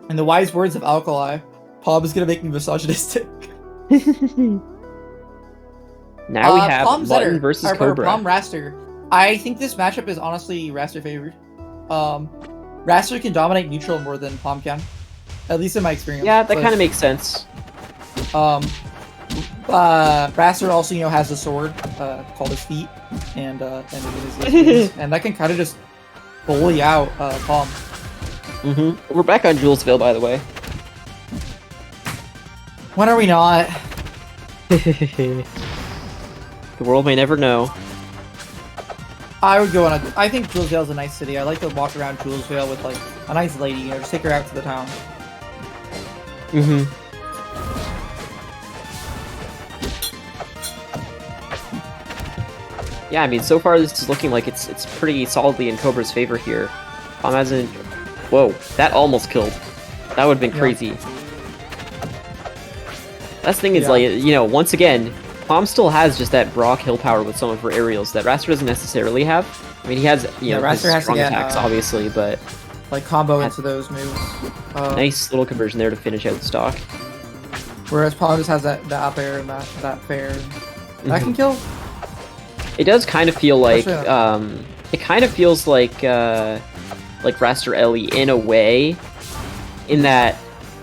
In the wise words of Alkali, Pomme is gonna make me misogynistic. Now we have Pomme Mutton Zetter, versus or Kobra. Pomme Wrastor. I think this matchup is honestly Wrastor favored. Wrastor can dominate neutral more than Pomme can, at least in my experience. Yeah, that kind of makes sense. Wrastor also, has a sword called his feet, and and that can kind of just bully out Pomme. We're back on Julesville, by the way. When are we not? The world may never know. I would go on I think Julesvale is a nice city. I like to walk around Julesvale with like a nice lady, just take her out to the town. Yeah, I mean, so far this is looking like it's pretty solidly in Cobra's favor here. Pomme hasn't... Whoa, that almost killed. That would have been crazy. That's the thing is, like, once again, Pomme still has just that raw kill power with some of her aerials that Wrastor doesn't necessarily have. I mean, he has, his strong attacks, obviously, but... like, combo into those moves. Nice little conversion there to finish out the stock. Whereas Pomme just has that up air and that fair. That can kill. It does kind of feel like, it kind of feels like Wrastor Ellie in a way, in that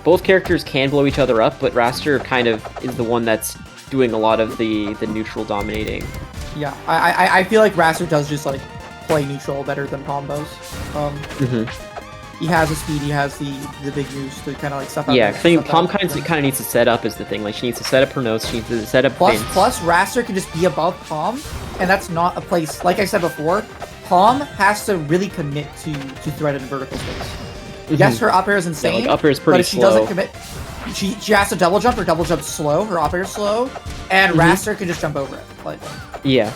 both characters can blow each other up, but Wrastor kind of is the one that's doing a lot of the neutral dominating. Yeah, I feel like Wrastor does just like play neutral better than Pomme does. He has the speed, he has the big moves to kind of like stuff out. Yeah, I think Pomme kind of needs to set up is the thing. Like, she needs to set up her notes, she needs to set up Plus, Wrastor can just be above Pomme, and that's not a place, like I said before, Pomme has to really commit to thread in vertical space. Yes, her up air is insane, like, up air is pretty but if she slow. doesn't commit, she has to double jump or double jump slow, her up air is slow, and Wrastor can just jump over it. Like, yeah.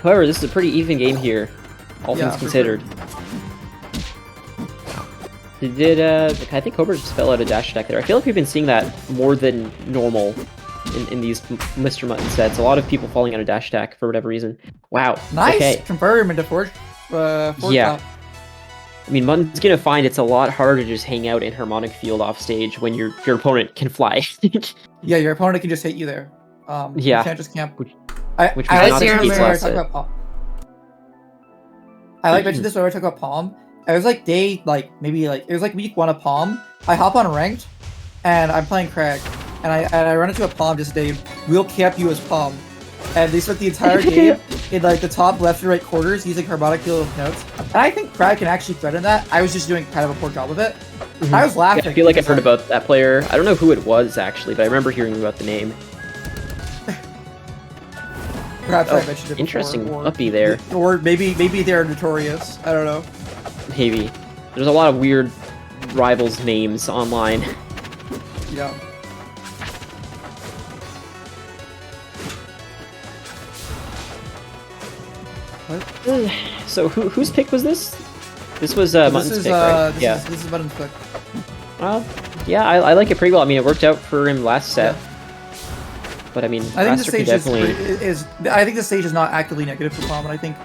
However, this is a pretty even game here, all things considered. Sure. I think Kobra just fell out of dash attack there. I feel like we've been seeing that more than normal in these Mr. Mutton sets. A lot of people falling out of dash attack for whatever reason. Wow. Nice! Okay. Confirm into forge yeah. top. I mean, Mutton's gonna find it's a lot harder to just hang out in Harmonic Field off stage when your opponent can fly. Yeah, your opponent can just hit you there. Yeah. You can't just camp. Which I we like not mentioning see this when I last talk set. about Pomme. I like mentioning this when I talk about Pomme. It was like it was like week 1 of Pomme. I hop on ranked, and I'm playing Craig, and I run into a Pomme just today. We'll camp you as Pomme, and they spent the entire game in like the top left and right quarters using harmonic field of notes. And I think Craig can actually threaten that. I was just doing kind of a poor job of it. I was laughing. Yeah, I feel like I've heard about that player. I don't know who it was actually, but I remember hearing about the name. Perhaps I mentioned it interesting before, uppy there. Or maybe they're notorious. I don't know. Maybe. There's a lot of weird rivals names online. Yeah. What? So whose pick was this? This was Mutton's pick, right? This is Mutton's pick. Well, yeah, I like it pretty well. I mean, it worked out for him last set. Yeah. But I mean, I think the Wrastor stage definitely... I think the stage is not actively negative for Pomme, and I think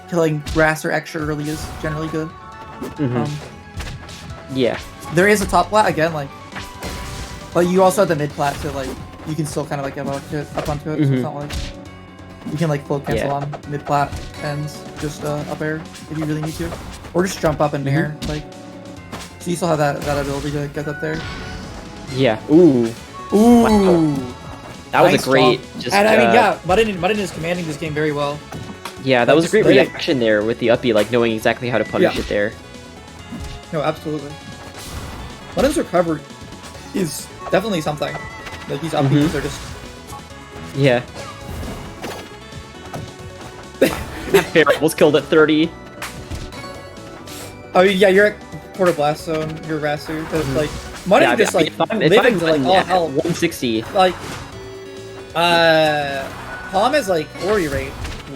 killing Wrastor extra early is generally good. Yeah. There is a top plat again, but you also have the mid plat, so like you can still kind of like get up onto it. So it's not like you can like float cancel on mid plat and just up air if you really need to, or just jump up in the air. Like, so you still have that ability to get up there. Yeah. Ooh. Ooh. Wow. That was nice a great. And I mean, yeah, Mutton is commanding this game very well. Yeah, that was a great reaction there with the uppy, like knowing exactly how to punish it there. No, absolutely. Mutton's recovery is definitely something. Like, these upbeats are just... Yeah. That fair almost killed at 30. I mean, yeah, you're at quarter blast zone, you're Wrastor, but like, Mutton just like living to like all hell. 160. Like, Pomme is like glory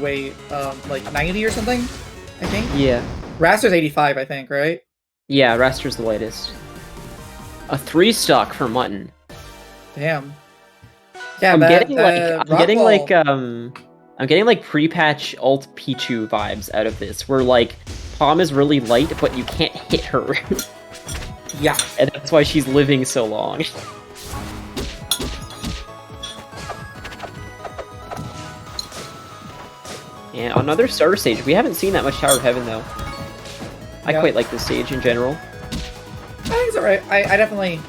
weight, like 90 or something, I think. Yeah. Wrastor's 85, I think, right? Yeah, Wrastor's the lightest. A 3-stock for Mutton. Damn. Yeah, I'm getting like pre-patch alt Pichu vibes out of this, where like Pomme is really light, but you can't hit her. Yeah. And that's why she's living so long. And another starter stage. We haven't seen that much Tower of Heaven, though. I Yeah. quite like this stage in general. I think it's alright. I definitely...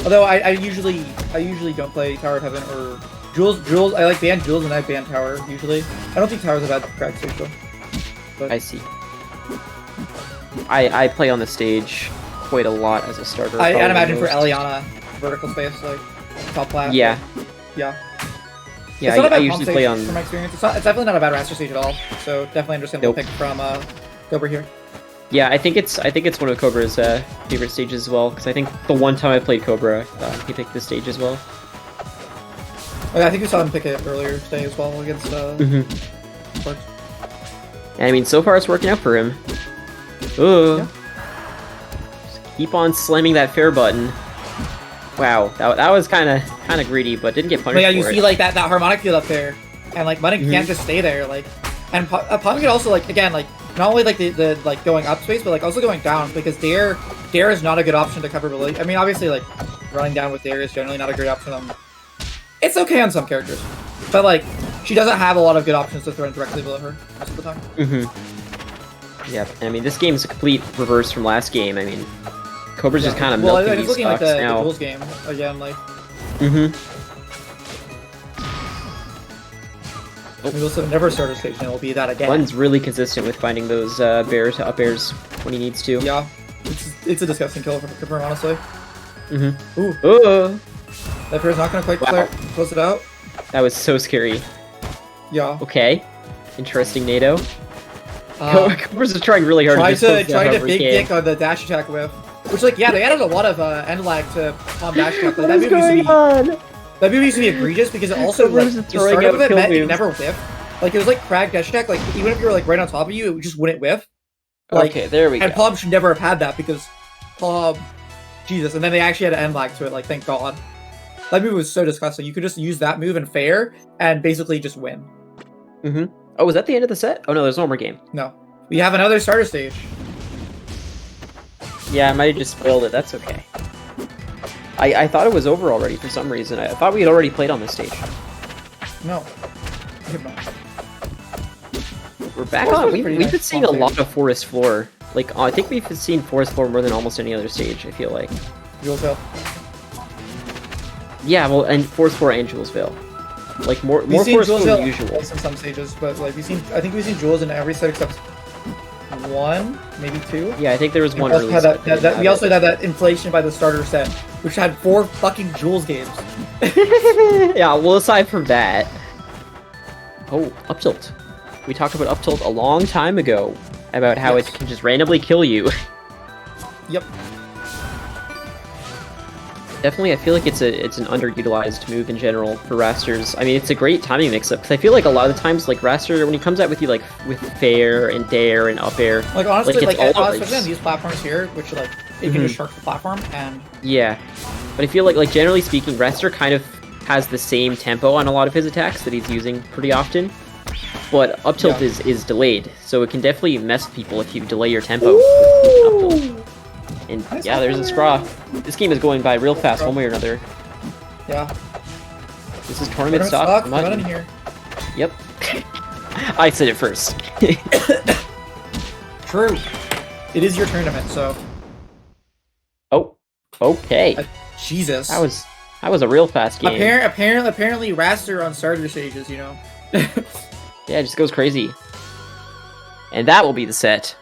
Although I usually don't play Tower of Heaven or Jules. I like ban Jules and I ban Tower, usually. I don't think Tower's a bad crack stage, though. But... I see. I play on the stage quite a lot as a starter. I'd probably imagine for most. Eliana, vertical space, like, top flat. Yeah. Yeah. Yeah, It's not a I bad usually comp play stage on... From my experience. It's definitely not a bad Wrastor stage at all, so definitely understandable Nope. pick from Kobra here. Yeah, I think it's one of Kobra's favorite stages as well, because I think the one time I played Kobra, he picked this stage as well. Oh, yeah, I think we saw him pick it earlier today as well against Sparks. And I mean, so far it's working out for him. Ooh. Yeah. Just keep on slamming that fair button. Wow, that was kind of greedy, but didn't get punished But yeah, for you it. see like that harmonic field up there, and like Mutton can't just stay there, like, and Pomme could also like again like not only like the like going up space, but like also going down because Dare is not a good option to cover below. I mean, obviously like running down with Dare is generally not a great option. It's okay on some characters, but like she doesn't have a lot of good options to throw in directly below her most of the time. Yeah, I mean this game is a complete reverse from last game. I mean, Kobra's just kind of well, milking it's these looking like stocks the now. Jules game again, like. We also never start a stage, and it will be that again. Glenn's really consistent with finding those bear to up airs when he needs to. Yeah, it's a disgusting kill for him, honestly. Ooh, Oh, that pair's not gonna quite close it out. that was so scary. Yeah. Okay, interesting NATO. Kobra's just trying really hard Try to just close to down however big he can. dick on the dash attack whiff, which like yeah, they added a lot of end lag to Pomme dash attack. Like, What is going on? that move used to be egregious because it also like Kobra's the throwing start out of it kill meant it moves. never whiffed. Like it was like crag dash attack. Like even if you were like right on top of you, it just wouldn't whiff. Like, Okay, there we go. And Pomme should never have had that because Pomme, Jesus. And then they actually had an end lag to it. Like thank God. That move was so disgusting. You could just use that move in fair and basically just win. Oh, was that the end of the set? Oh no, there's one more game. No, we have another starter stage. Yeah, I might have just spoiled it. That's okay. I thought it was over already for some reason. I thought we had already played on this stage. No. We have not. We're back Forest on. was We've pretty been nice seeing a on lot of forest floor. Like, I think we've seen forest floor more than almost any other stage, I feel like. Jules Hill. Yeah, well, and forest floor and Julesville. Like, more We've seen forest Jules floor Hill than usual. in some stages, but like I think we've seen Jules in every set except one, maybe two. Yeah, I think there was one We also early had set that, didn't we have also had that inflation by the starter set, which had 4 fucking Jules games. it. Yeah, well, aside from that... Oh, up tilt. We talked about up tilt a long time ago, about how Yes. it can just randomly kill you. Yep. Definitely, I feel like it's an underutilized move in general for Wrastors. I mean, it's a great timing mix-up, because I feel like a lot of the times, like, Wrastor, when he comes out with you, like, with fair and dare and up air... Like honestly, it's like all especially on these platforms here, which like you can just shark the platform and Yeah, but I feel like generally speaking, Wrastor kind of has the same tempo on a lot of his attacks that he's using pretty often. But up tilt is delayed, so it can definitely mess with people if you delay your tempo. Up tilt. And Nice yeah, there's a scraw. This game is going by real fast one way or another. yeah. This is tournament stock. Come on in here. Yep. I said it first. True. It is your tournament, so Oh, okay. Jesus. That was a real fast game. Apparently Wrastor on starter stages, you know. Yeah, it just goes crazy. And that will be the set.